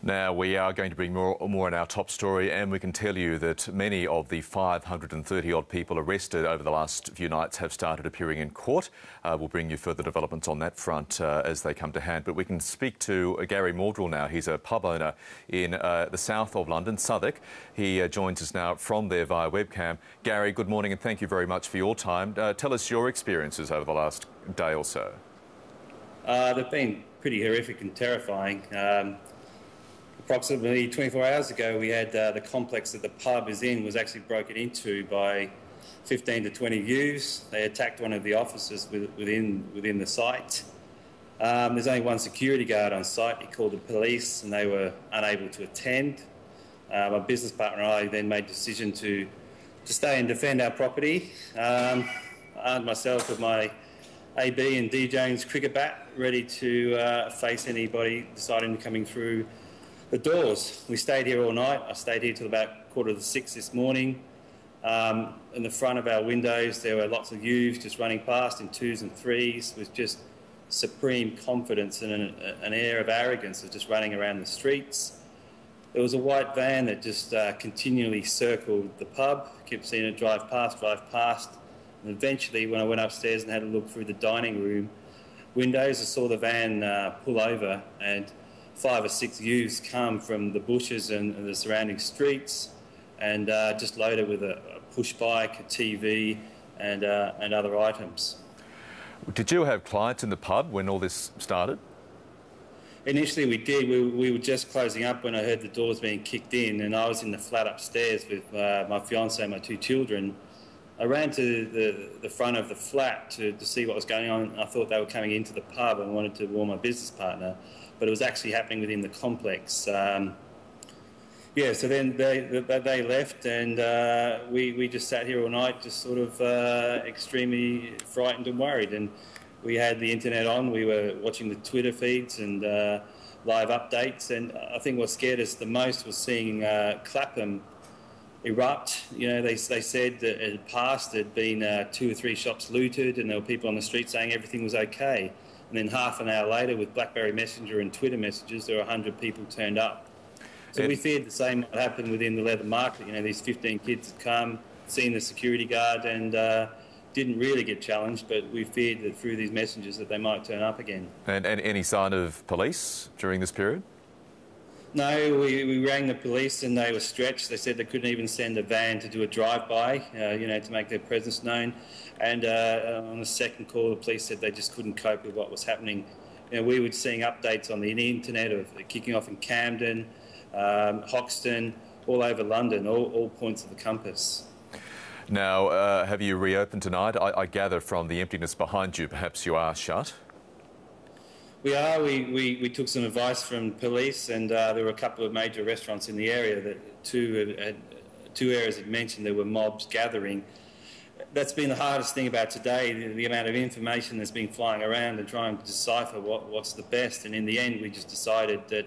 Now, we are going to bring more in our top story, and we can tell you that many of the 530-odd people arrested over the last few nights have started appearing in court. We'll bring you further developments on that front as they come to hand. But we can speak to Gary Maundril now. He's a pub owner in the south of London, Southwark. He joins us now from there via webcam. Gary, good morning and thank you very much for your time. Tell us your experiences over the last day or so. They've been pretty horrific and terrifying. Approximately 24 hours ago, we had the complex that the pub is in was actually broken into by 15 to 20 youths. They attacked one of the officers within the site. There's only one security guard on site. He called the police and they were unable to attend. My business partner and I then made the decision to stay and defend our property. I armed myself with my AB and D Jones cricket bat, ready to face anybody deciding to coming through the doors. We stayed here all night. I stayed here till about 5:45 this morning. In the front of our windows there were lots of youths just running past in twos and threes with just supreme confidence and an air of arrogance of just running around the streets. There was a white van that just continually circled the pub, kept seeing it drive past. And eventually, when I went upstairs and had a look through the dining room windows, I saw the van pull over and 5 or 6 youths come from the bushes and the surrounding streets and just loaded with a push bike, a TV and other items. Did you have clients in the pub when all this started? Initially we did. We were just closing up when I heard the doors being kicked in, and I was in the flat upstairs with my fiancée and my 2 children. I ran to the front of the flat to see what was going on. I thought they were coming into the pub and wanted to warn my business partner, but it was actually happening within the complex. So then they left, and we just sat here all night, just sort of extremely frightened and worried. And we had the internet on. We were watching the Twitter feeds and live updates. And I think what scared us the most was seeing Clapham erupt. You know, they said that it had passed. There'd been 2 or 3 shops looted, and there were people on the street saying everything was okay. And then half an hour later, with BlackBerry Messenger and Twitter messages, there were 100 people turned up. So we feared the same might happen within the leather market. You know, these 15 kids had come, seen the security guard and didn't really get challenged, but we feared that through these messengers that they might turn up again. And any sign of police during this period? No, we rang the police and they were stretched. They said they couldn't even send a van to do a drive-by, to make their presence known. And on the second call, the police said they just couldn't cope with what was happening. You know, we were seeing updates on the internet of kicking off in Camden, Hoxton, all over London, all points of the compass. Now, have you reopened tonight? I gather from the emptiness behind you, perhaps you are shut? We are. We took some advice from police, and there were a couple of major restaurants in the area that two areas had mentioned there were mobs gathering. That's been the hardest thing about today, the amount of information that's been flying around and trying to decipher what's the best. And in the end, we just decided that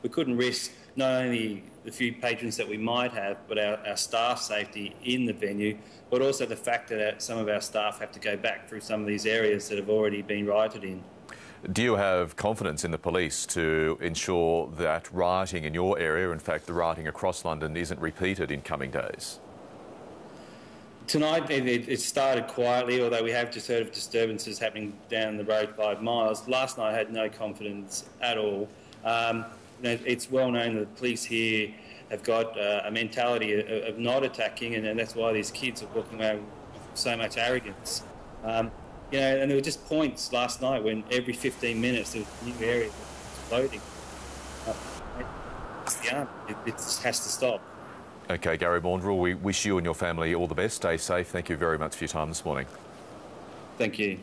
we couldn't risk not only the few patrons that we might have, but our staff safety in the venue, but also the fact that some of our staff have to go back through some of these areas that have already been rioted in. Do you have confidence in the police to ensure that rioting in your area, in fact the rioting across London, isn't repeated in coming days? Tonight it started quietly, although we have just heard of disturbances happening down the road 5 miles. Last night I had no confidence at all. It's well known that the police here have got a mentality of not attacking, and that's why these kids are walking around with so much arrogance. And there were just points last night when every 15 minutes there was a new area exploding. It just has to stop. OK, Gary Maundril, we wish you and your family all the best. Stay safe. Thank you very much for your time this morning. Thank you.